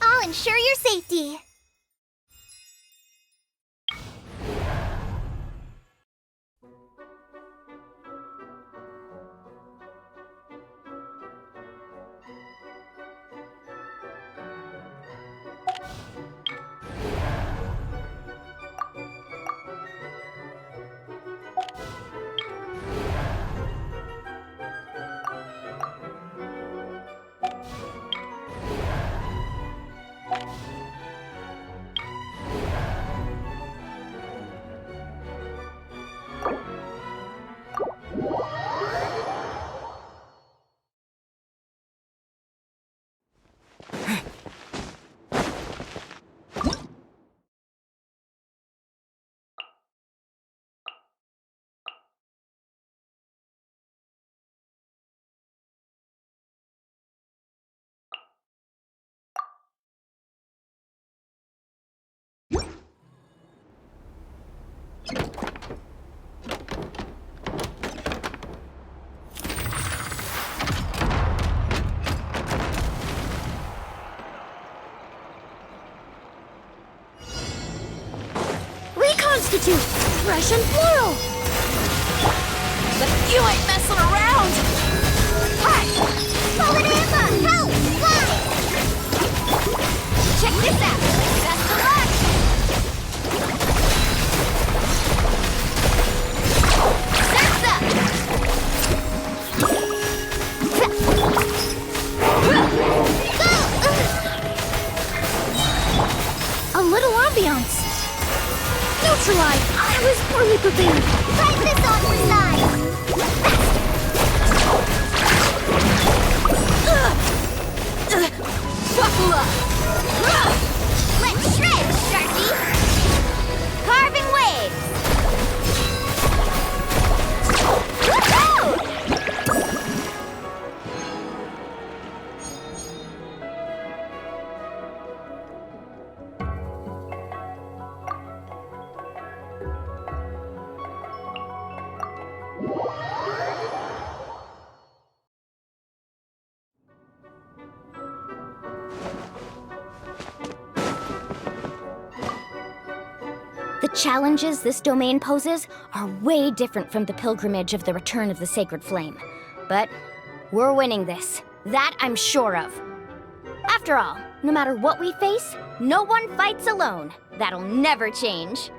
I'll ensure your safety. Reconstitute! Fresh and floral! But you ain't messing around! Hi! Fallen Emma! Help! Fly! Check this out! Best of luck! Surf's up! Go! A little ambiance. Neutralize! I was poorly prepared. Try this on for size! Buckle up! Let's shred, Sharky! Carving waves! Woohoo! The challenges this domain poses are way different from the pilgrimage of the Return of the Sacred Flame. But we're winning this. That I'm sure of. After all, no matter what we face, no one fights alone. That'll never change.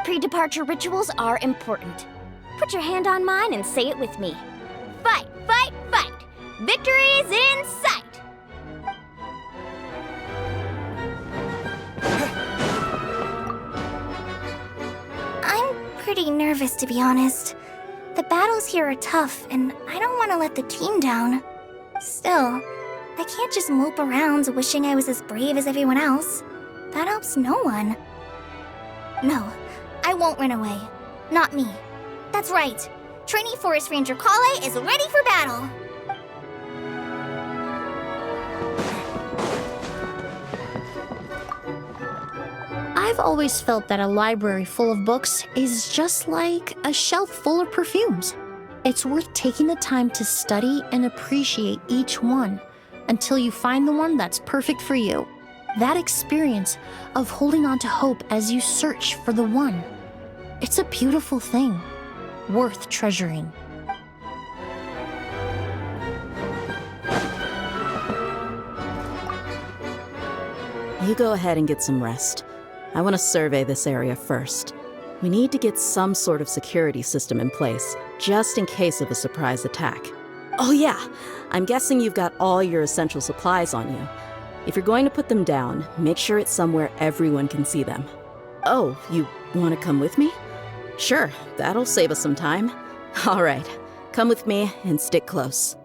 Pre-departure rituals are important. Put your hand on mine and say it with me. Fight, fight, fight! Victory is in sight! I'm pretty nervous, to be honest. The battles here are tough, and I don't want to let the team down. Still, I can't just mope around wishing I was as brave as everyone else. That helps no one. No, I won't run away. Not me. That's right. Trainee Forest Ranger Kale is ready for battle. I've always felt that a library full of books is just like a shelf full of perfumes. It's worth taking the time to study and appreciate each one until you find the one that's perfect for you. That experience of holding on to hope as you search for the one. It's a beautiful thing, worth treasuring. You go ahead and get some rest. I want to survey this area first. We need to get some sort of security system in place, just in case of a surprise attack. Oh yeah, I'm guessing you've got all your essential supplies on you. If you're going to put them down, make sure it's somewhere everyone can see them. Oh, you want to come with me? Sure, that'll save us some time. All right, come with me and stick close.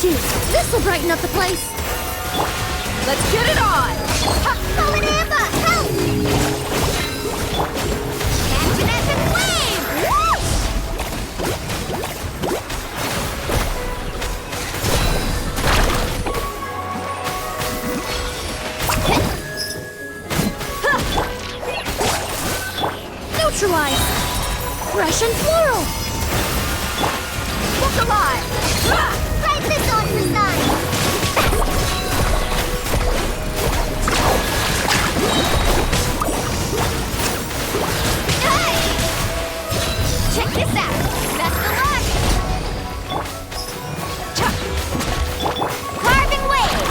This'll brighten up the place. Let's get it on! Fallen Amber, help! Candace and Flame! Neutralize! Fresh and floral! Look alive! Write this on for size! Hey! Check this out! Best of luck! Carving waves!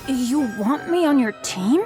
You want me on your team?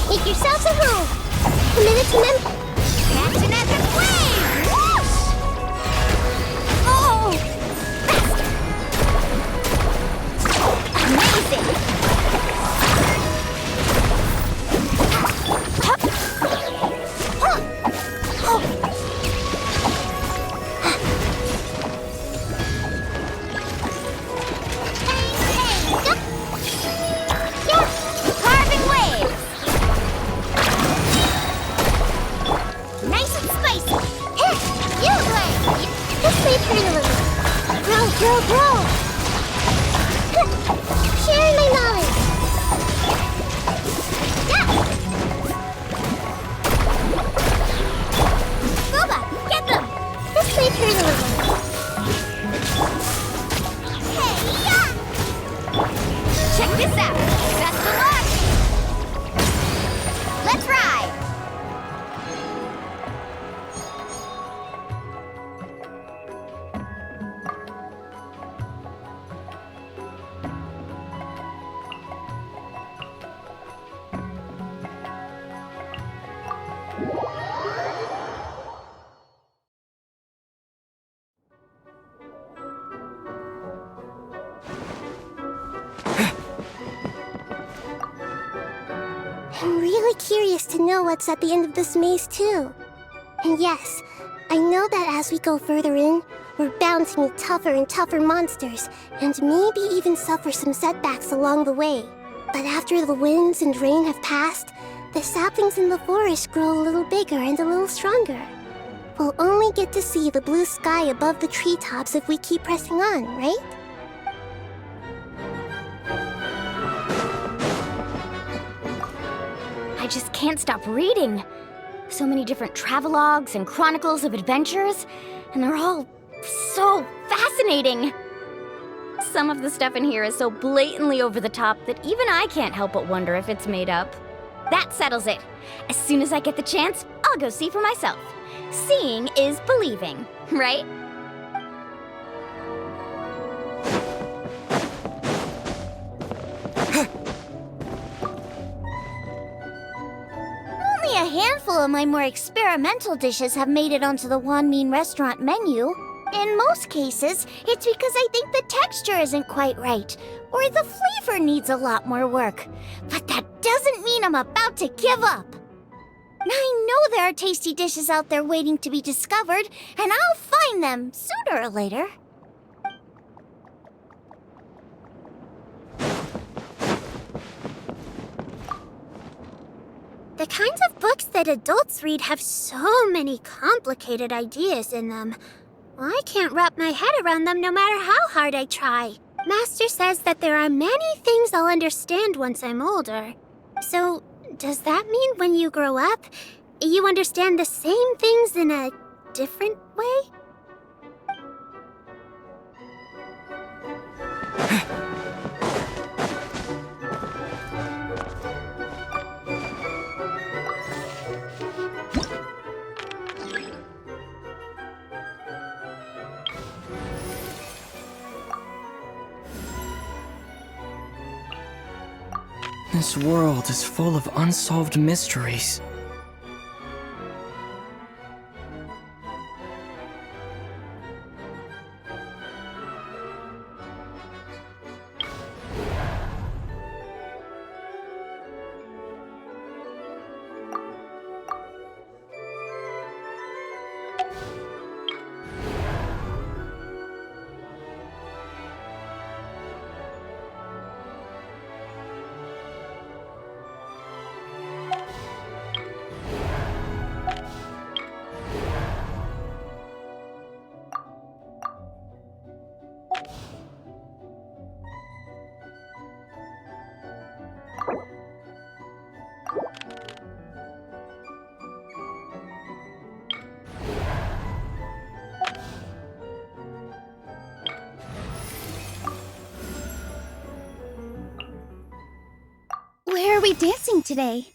Make yourselves at home. Commit to them. Catch an epic wave! Whoosh! Oh! Amazing! Carving waves! Nice and spicy! You play! This may turn a little. Grow, grow, grow! Sharing my knowledge! Yeah! Boba, get them! This may turn a little. Hey, yeah! Check this out! Best of luck! Let's ride! I'm really curious to know what's at the end of this maze, too. And yes, I know that as we go further in, we're bound to meet tougher and tougher monsters, and maybe even suffer some setbacks along the way. But after the winds and rain have passed, the saplings in the forest grow a little bigger and a little stronger. We'll only get to see the blue sky above the treetops if we keep pressing on, right? I just can't stop reading. So many different travelogues and chronicles of adventures, and they're all so fascinating. Some of the stuff in here is so blatantly over the top that even I can't help but wonder if it's made up. That settles it. As soon as I get the chance, I'll go see for myself. Seeing is believing, right? Only a handful of my more experimental dishes have made it onto the Wanmin restaurant menu. In most cases, it's because I think the texture isn't quite right, or the flavor needs a lot more work. But that doesn't mean I'm about to give up. I know there are tasty dishes out there waiting to be discovered, and I'll find them sooner or later. The kinds of books that adults read have so many complicated ideas in them. I can't wrap my head around them no matter how hard I try. Master says that there are many things I'll understand once I'm older. So, does that mean when you grow up, you understand the same things in a different way? This world is full of unsolved mysteries. Where are we dancing today?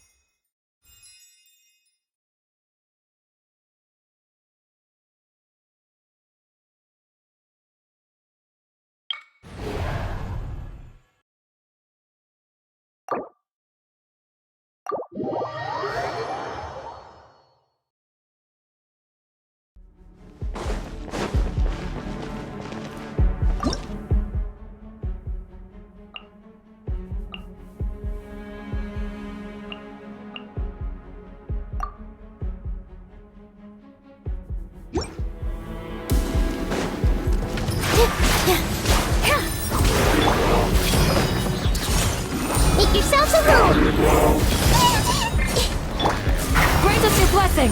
blessing!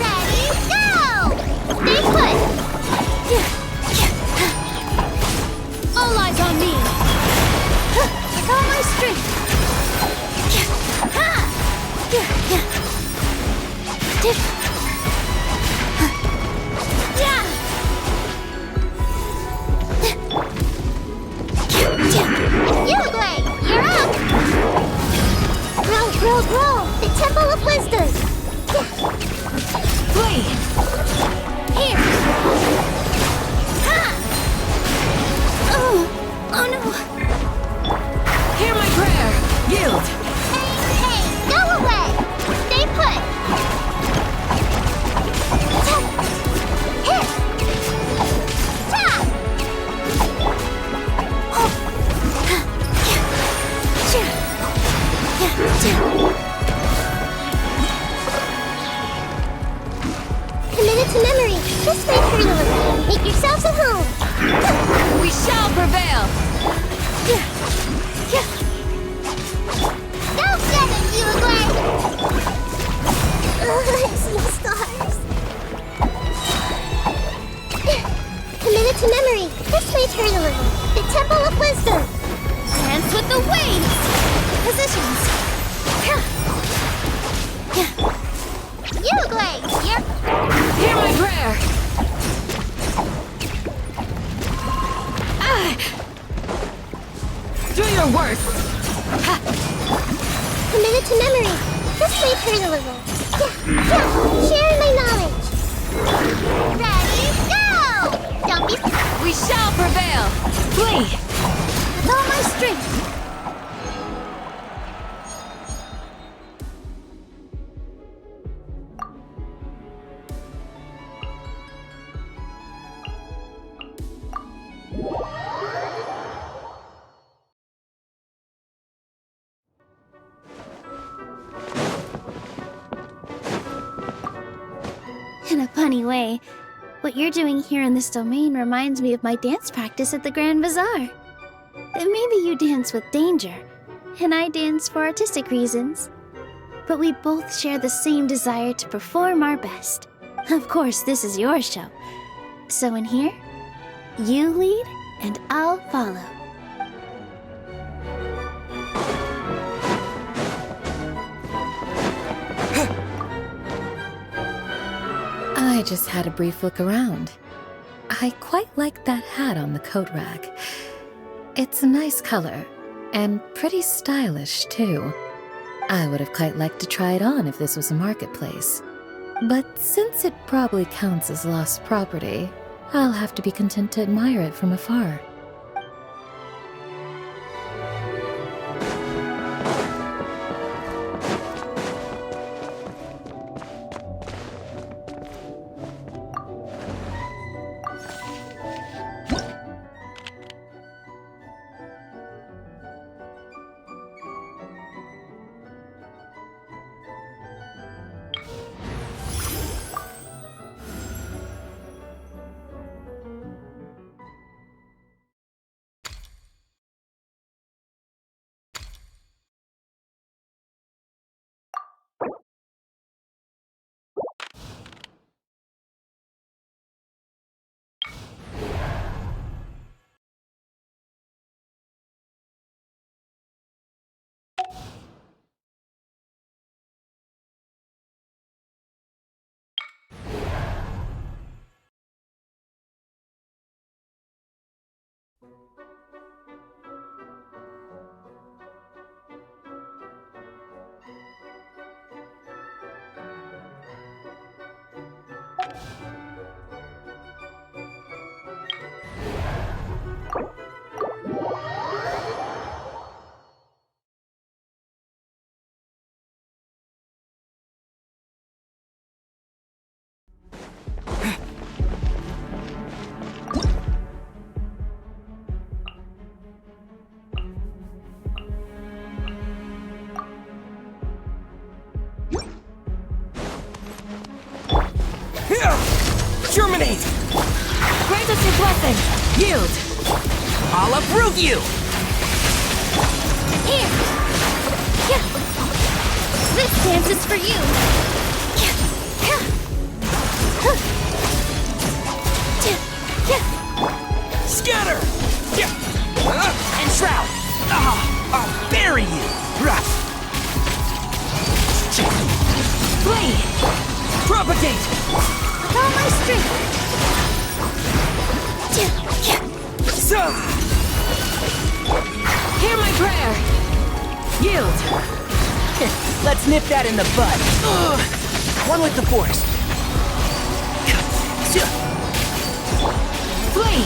Ready, go! Stay put! All eyes on me! With all my strength! Xiangling, you're up! Grow! The Temple of Wisdom! Flee! Here! Ha! Oh no! Hear my prayer! Yield! Hey, go away! Stay put! Hit! Ta! Committed to memory. This may hurt a little. Make yourselves at home. We shall prevail! Go get it, Xiangling! I see the stars. Committed to memory. This may hurt a little. The Temple of Wisdom. Dance with the waves! Positions! Xiangling, you're... Hear my prayer! Do your worst! Committed to memory. This may hurt a little. Share my knowledge. Ready, go! Don't be... We shall prevail! Flee! With all my strength! In a funny way, what you're doing here in this domain reminds me of my dance practice at the Grand Bazaar. Maybe you dance with danger, and I dance for artistic reasons. But we both share the same desire to perform our best. Of course, this is your show. So in here, you lead, and I'll follow. I just had a brief look around. I quite like that hat on the coat rack. It's a nice color, and pretty stylish, too. I would have quite liked to try it on if this was a marketplace. But since it probably counts as lost property, I'll have to be content to admire it from afar. Germinate! Grant us your blessing! Yield! I'll uproot you! Here! Yeah. This dance is for you! Yeah. Scatter! And shroud! I'll bury you! Flee! Propagate! With all my strength! Hear my prayer! Yield! Let's nip that in the bud. One with the force. Flee!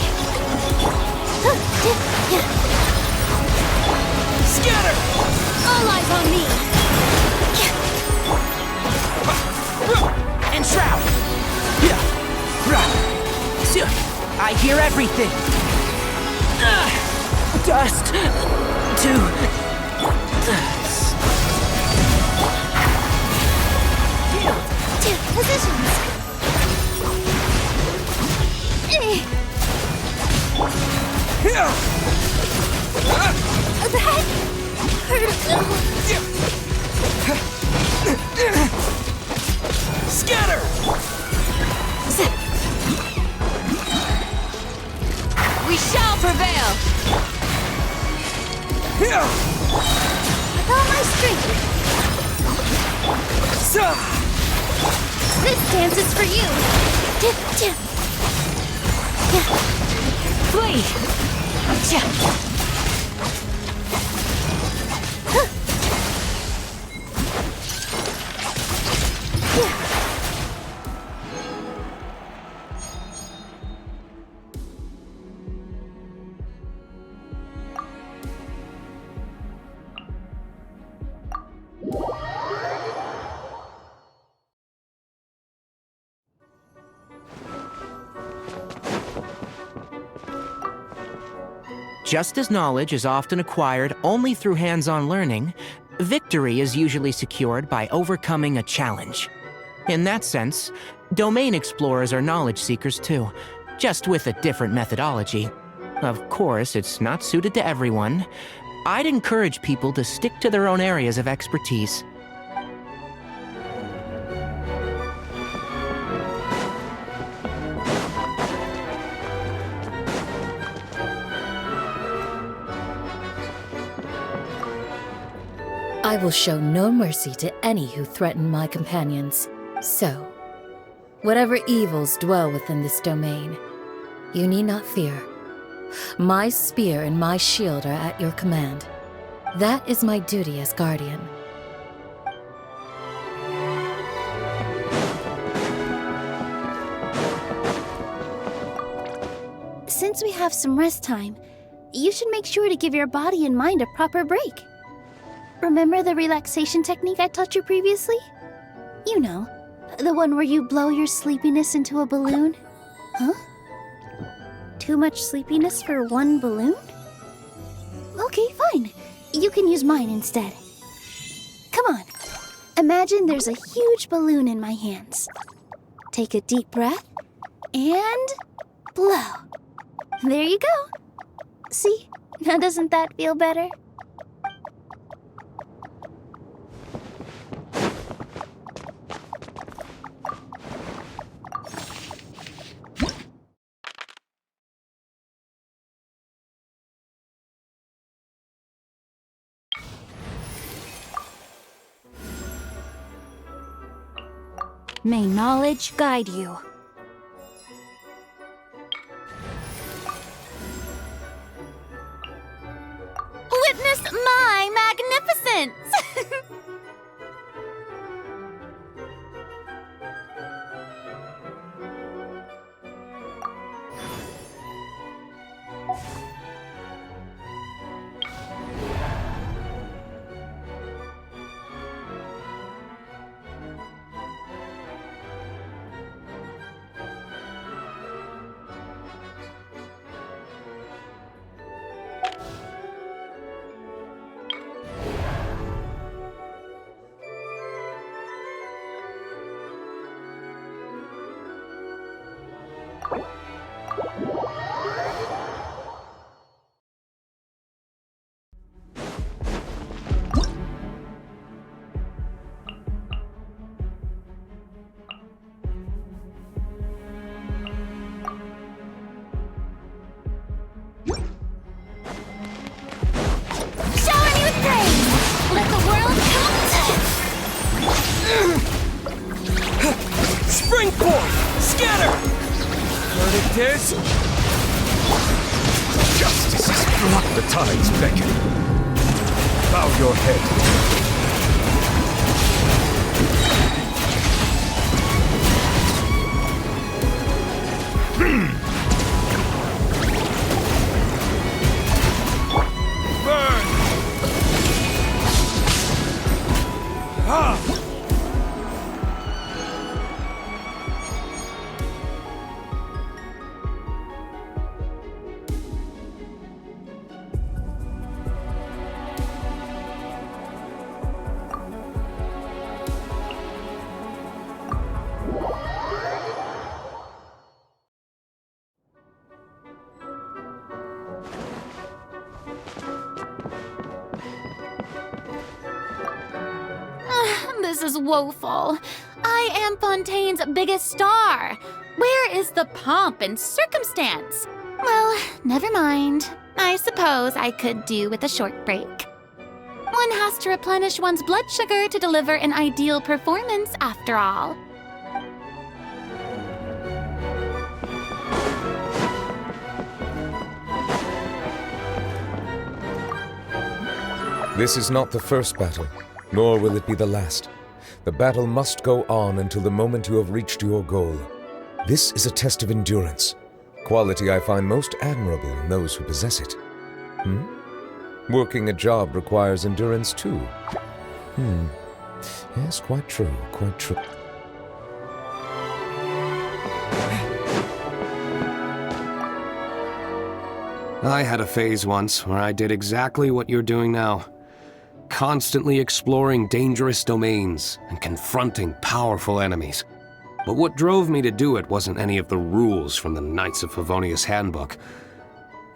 Scatter! All eyes on me! And shroud! I hear everything! Dust to dust. Positions! That hurt a little. Scatter! We shall prevail! With all my strength! This dance is for you! Flee! Just as knowledge is often acquired only through hands-on learning, victory is usually secured by overcoming a challenge. In that sense, domain explorers are knowledge seekers too, just with a different methodology. Of course, it's not suited to everyone. I'd encourage people to stick to their own areas of expertise. I will show no mercy to any who threaten my companions. So, whatever evils dwell within this domain, you need not fear. My spear and my shield are at your command. That is my duty as guardian. Since we have some rest time, you should make sure to give your body and mind a proper break. Remember the relaxation technique I taught you previously? You know, the one where you blow your sleepiness into a balloon? Huh? Too much sleepiness for one balloon? Okay, fine. You can use mine instead. Come on. Imagine there's a huge balloon in my hands. Take a deep breath and blow. There you go. See? Now doesn't that feel better? May knowledge guide you. Witness my magnificence! Springboard! Scatter! Verdict is... Justice is blocked. The tides beckon. Bow your head. Burn! Ah! This is woeful. I am Fontaine's biggest star. Where is the pomp and circumstance? Well, never mind. I suppose I could do with a short break. One has to replenish one's blood sugar to deliver an ideal performance, after all. This is not the first battle, nor will it be the last. The battle must go on until the moment you have reached your goal. This is a test of endurance, quality I find most admirable in those who possess it. Working a job requires endurance too. Yes, quite true, quite true. I had a phase once where I did exactly what you're doing now. Constantly exploring dangerous domains and confronting powerful enemies. But what drove me to do it wasn't any of the rules from the Knights of Favonius Handbook.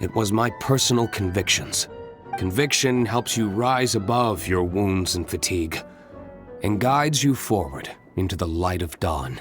It was my personal convictions. Conviction helps you rise above your wounds and fatigue, and guides you forward into the light of dawn.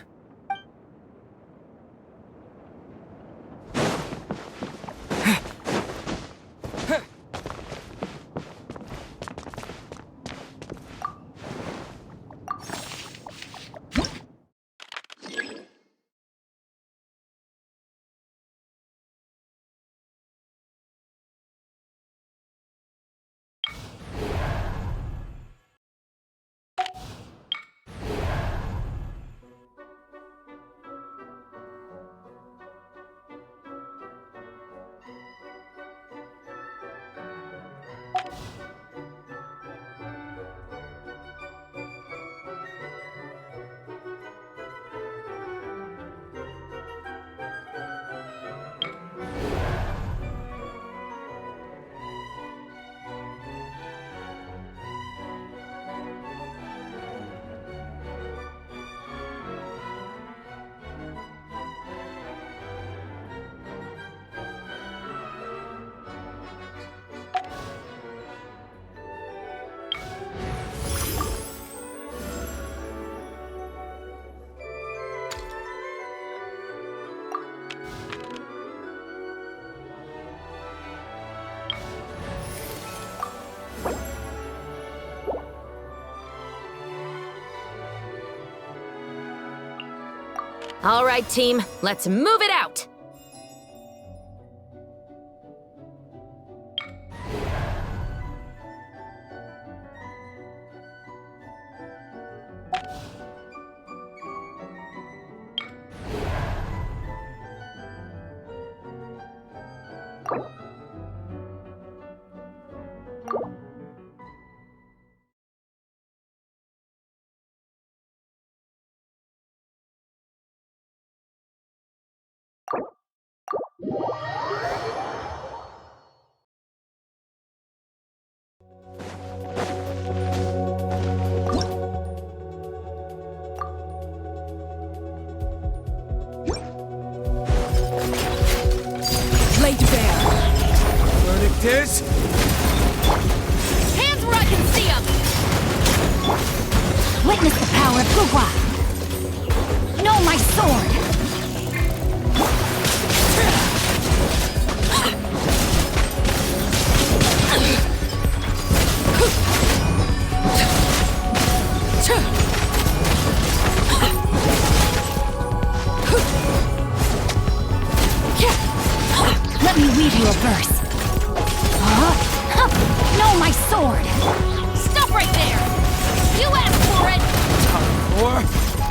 All right, team, let's move it out! This? Hands where I can see them! Witness the power of Gugwa! Know my sword!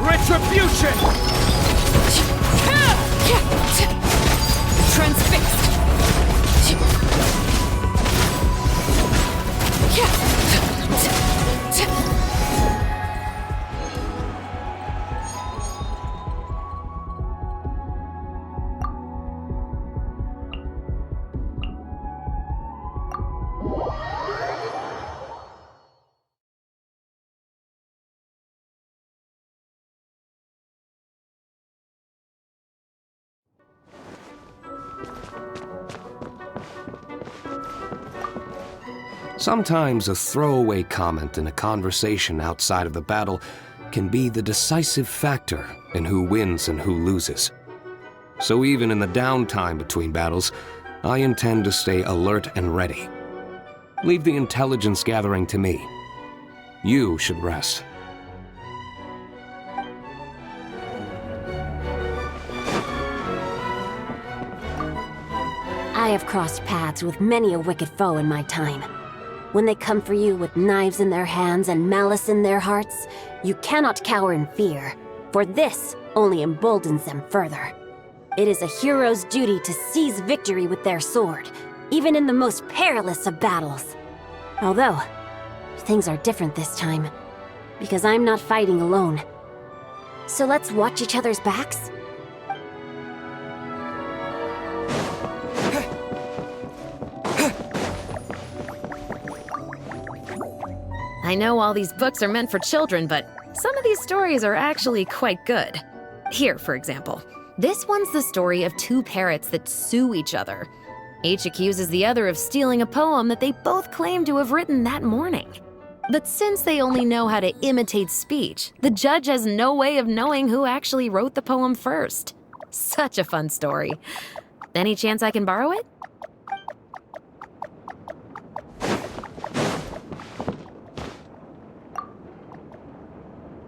retribution! Transfixed! Sometimes a throwaway comment in a conversation outside of the battle can be the decisive factor in who wins and who loses. So even in the downtime between battles, I intend to stay alert and ready. Leave the intelligence gathering to me. You should rest. I have crossed paths with many a wicked foe in my time. When they come for you with knives in their hands and malice in their hearts, you cannot cower in fear, for this only emboldens them further. It is a hero's duty to seize victory with their sword, even in the most perilous of battles. Although, things are different this time, because I'm not fighting alone. So let's watch each other's backs? I know all these books are meant for children, but some of these stories are actually quite good. Here, for example. This one's the story of two parrots that sue each other. Each accuses the other of stealing a poem that they both claim to have written that morning. But since they only know how to imitate speech, the judge has no way of knowing who actually wrote the poem first. Such a fun story. Any chance I can borrow it?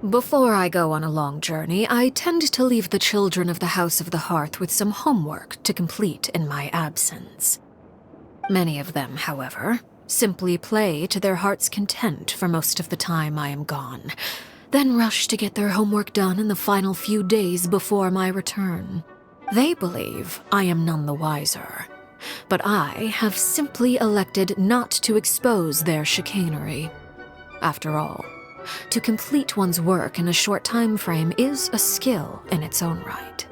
Before I go on a long journey, I tend to leave the children of the House of the Hearth with some homework to complete in my absence. Many of them, however, simply play to their heart's content for most of the time I am gone, then rush to get their homework done in the final few days before my return. They believe I am none the wiser, but I have simply elected not to expose their chicanery. After all, to complete one's work in a short time frame is a skill in its own right.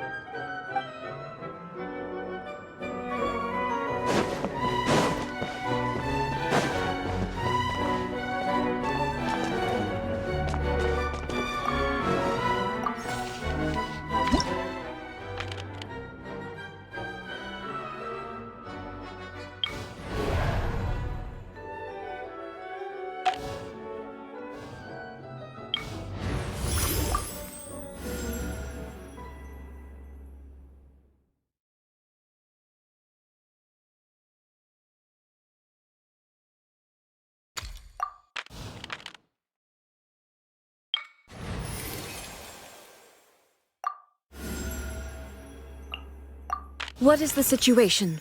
What is the situation?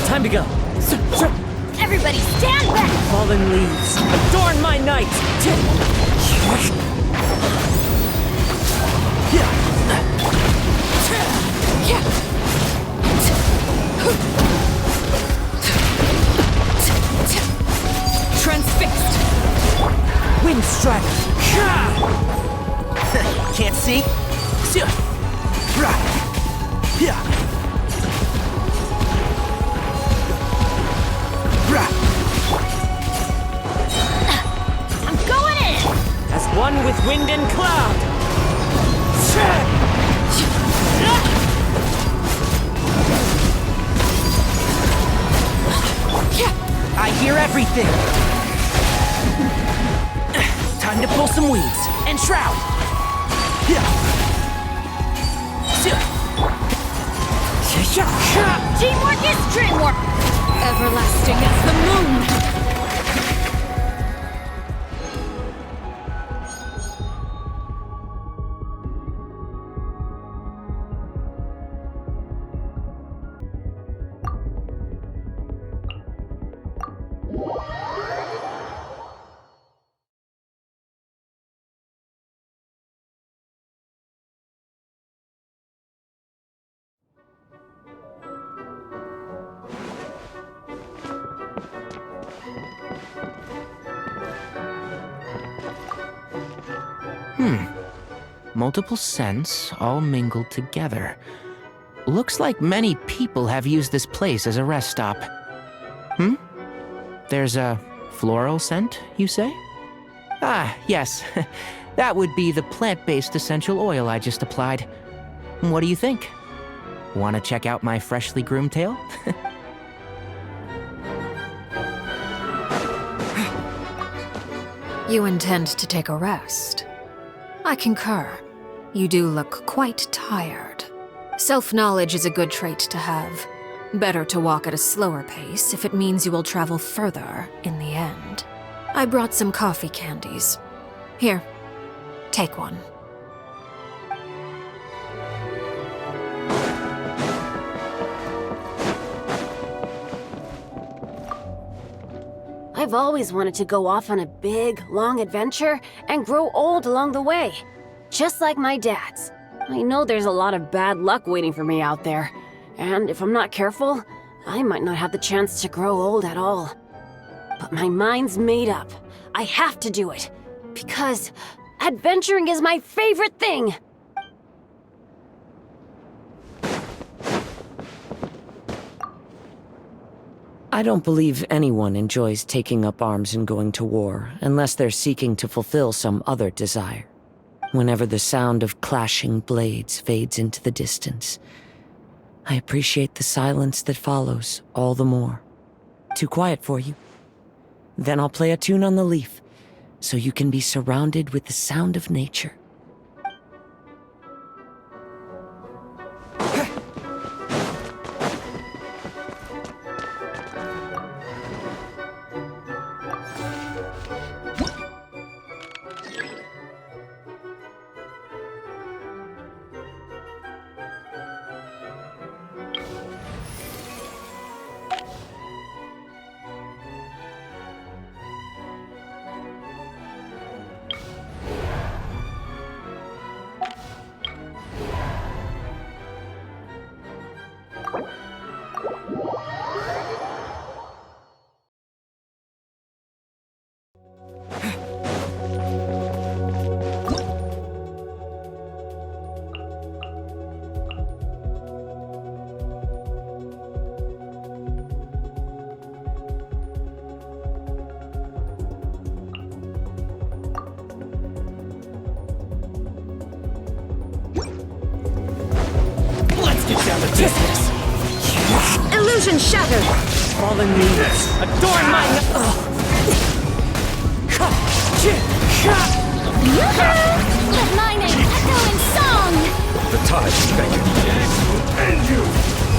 Time to go. Everybody stand back! Fallen leaves, adorn my night! Transfixed! Wind strider! Can't see? I'm going in! As one with wind and cloud! I hear everything! Time to pull some weeds and shroud! everlasting as the moon! Multiple scents all mingled together. Looks like many people have used this place as a rest stop. There's a floral scent, you say? Ah, yes. That would be the plant-based essential oil I just applied. What do you think? Want to check out my freshly groomed tail? You intend to take a rest? I concur. You do look quite tired. Self-knowledge is a good trait to have. Better to walk at a slower pace if it means you will travel further in the end. I brought some coffee candies. Here, take one. I've always wanted to go off on a big, long adventure and grow old along the way. Just like my dad's. I know there's a lot of bad luck waiting for me out there. And if I'm not careful, I might not have the chance to grow old at all. But my mind's made up. I have to do it. Because adventuring is my favorite thing! I don't believe anyone enjoys taking up arms and going to war, unless they're seeking to fulfill some other desire. Whenever the sound of clashing blades fades into the distance, I appreciate the silence that follows all the more. Too quiet for you? Then I'll play a tune on the leaf, so you can be surrounded with the sound of nature. Illusion shattered! Fallen leaves, adorn my... Let my name echo in song! The tide's beckon. And you!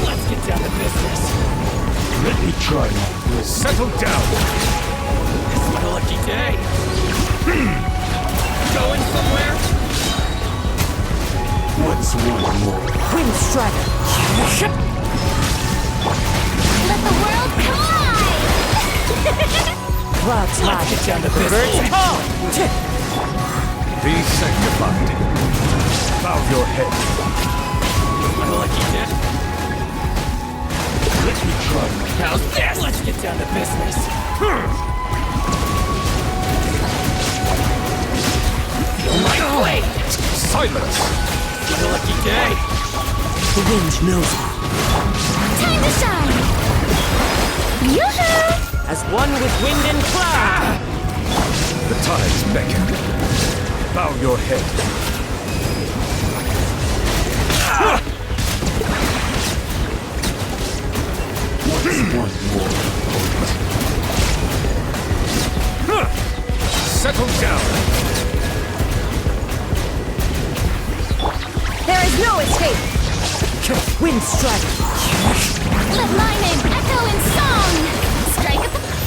Let's get down to business. Let me try now. Settle down. This is my lucky day. Going somewhere? What's one more? Wind strider! Let the world collide! Clouds high. Let's get down to business. Be sanctified. Bow your head. My lucky day. Let me try. How's this? Let's get down to business. Feel my blade! Silence! My lucky day. The wind knows me. Time to shine! Yoo-hoo! As one with wind and cloud! The tides beckon. Bow your head. One more. Settle down. There is no escape! Wind strike! Let my name echo in song!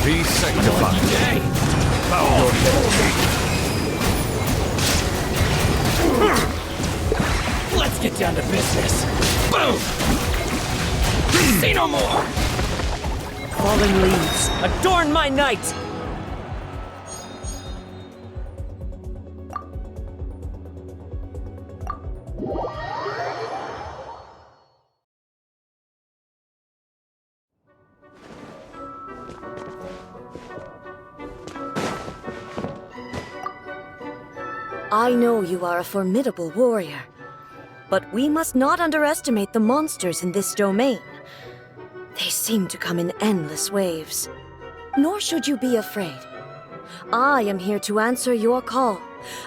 Be sanctified. Bow your head. Let's get down to business. Boom! See no more! Fallen leaves, adorn my night! I know you are a formidable warrior, but we must not underestimate the monsters in this domain. They seem to come in endless waves. Nor should you be afraid. I am here to answer your call,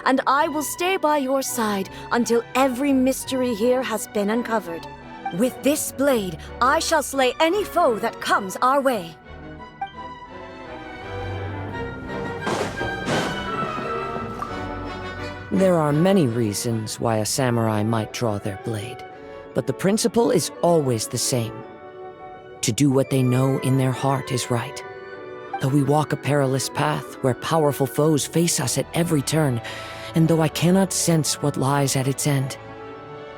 and I will stay by your side until every mystery here has been uncovered. With this blade, I shall slay any foe that comes our way. There are many reasons why a samurai might draw their blade, but the principle is always the same. To do what they know in their heart is right. Though we walk a perilous path where powerful foes face us at every turn, and though I cannot sense what lies at its end,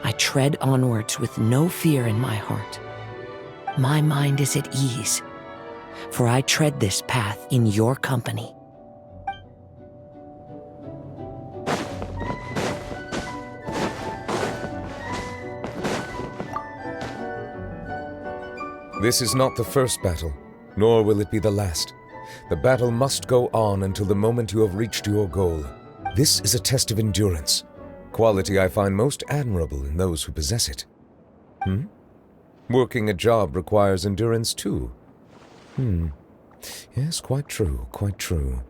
I tread onwards with no fear in my heart. My mind is at ease, for I tread this path in your company. This is not the first battle, nor will it be the last. The battle must go on until the moment you have reached your goal. This is a test of endurance, quality I find most admirable in those who possess it. Working a job requires endurance too. Yes, quite true, quite true.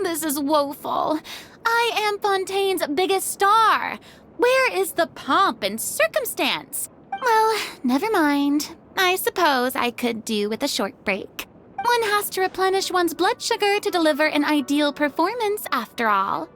This is woeful. I am Fontaine's biggest star. Where is the pomp and circumstance? Well, never mind. I suppose I could do with a short break. One has to replenish one's blood sugar to deliver an ideal performance, after all.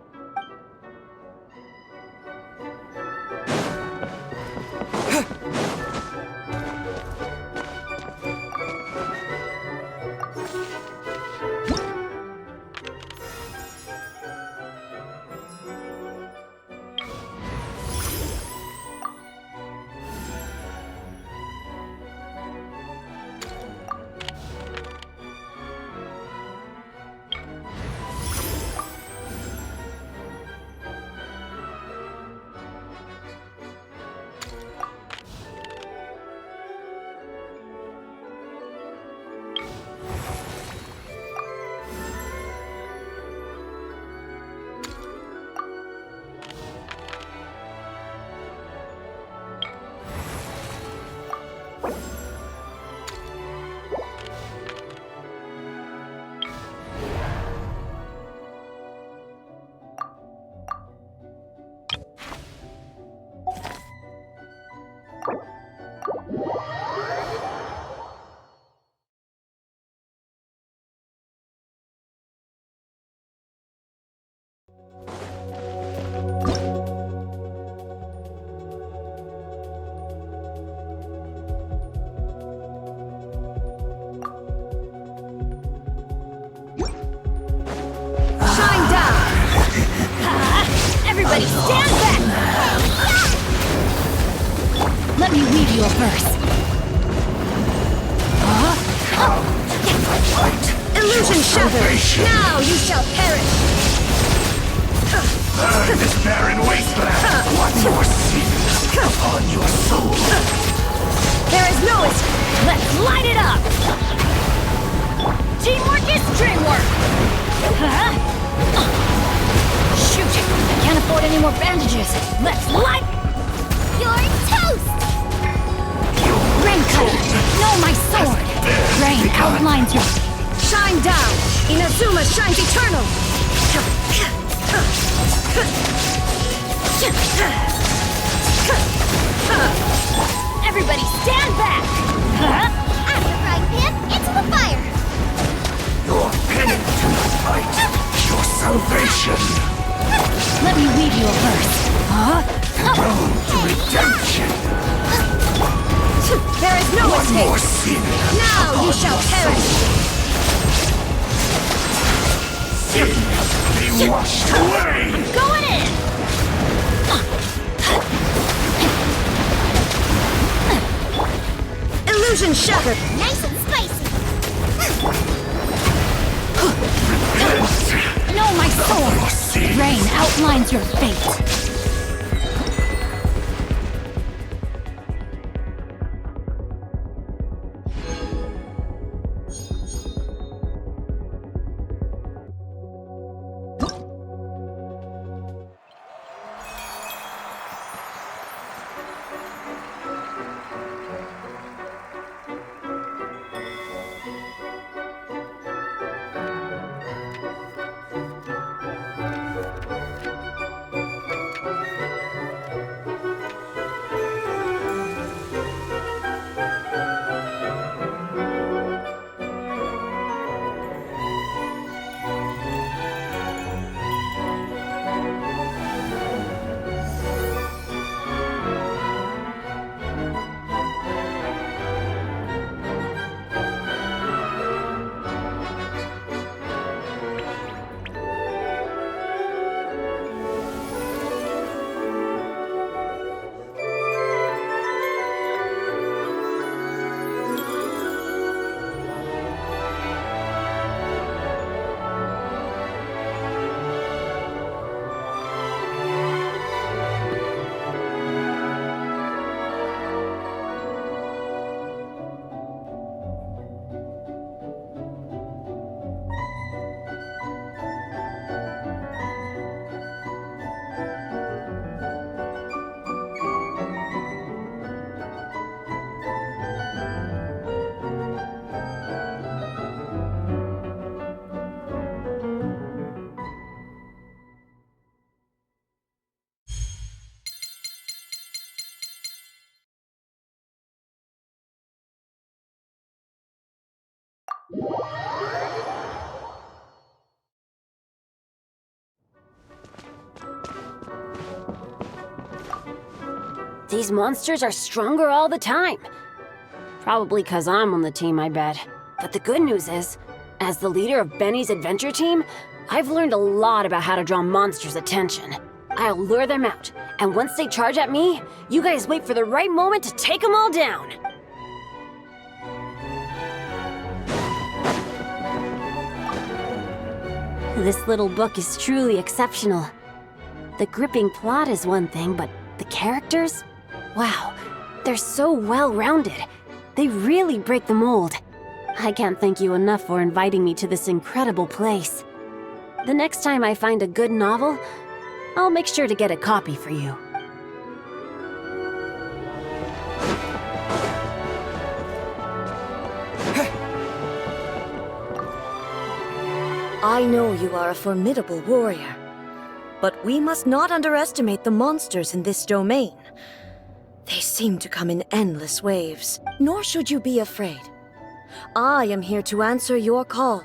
Everybody stand back! Let me weave you a verse. Illusion shattered! Now you shall perish! Burn this barren wasteland! What's your sin upon your soul? There is no escape! Let's light it up! Teamwork is dreamwork! Shoot! I can't afford any more bandages! Let's light... You're toast! Rain cutter! Know my sword! Rain outlines your... Shine down! Inazuma shines eternal! Everybody stand back! Out of the frying pan, into the fire! Your penance to the fight! Your salvation! Let me weave you a verse. Road to redemption! There is no One escape! more sin Now you shall perish! Sin be washed away! Going in! Illusion shattered! Nice and spicy! Know my sword! Rain outlines your fate! These monsters are stronger all the time. Probably 'cause I'm on the team, I bet. But the good news is, as the leader of Benny's adventure team, I've learned a lot about how to draw monsters' attention. I'll lure them out, and once they charge at me, you guys wait for the right moment to take them all down. This little book is truly exceptional. The gripping plot is one thing, but the characters? Wow, they're so well-rounded. They really break the mold. I can't thank you enough for inviting me to this incredible place. The next time I find a good novel, I'll make sure to get a copy for you. I know you are a formidable warrior, but we must not underestimate the monsters in this domain. They seem to come in endless waves, nor should you be afraid. I am here to answer your call,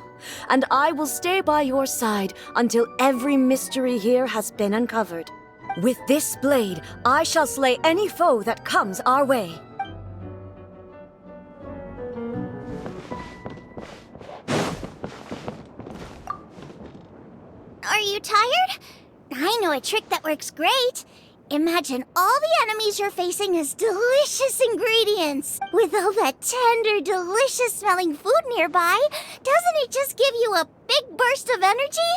and I will stay by your side until every mystery here has been uncovered. With this blade, I shall slay any foe that comes our way. Are you tired? I know a trick that works great. Imagine all the enemies you're facing as delicious ingredients. With all that tender, delicious-smelling food nearby, doesn't it just give you a big burst of energy?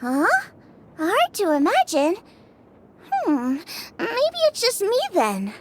Huh? Hard to imagine. Maybe it's just me then.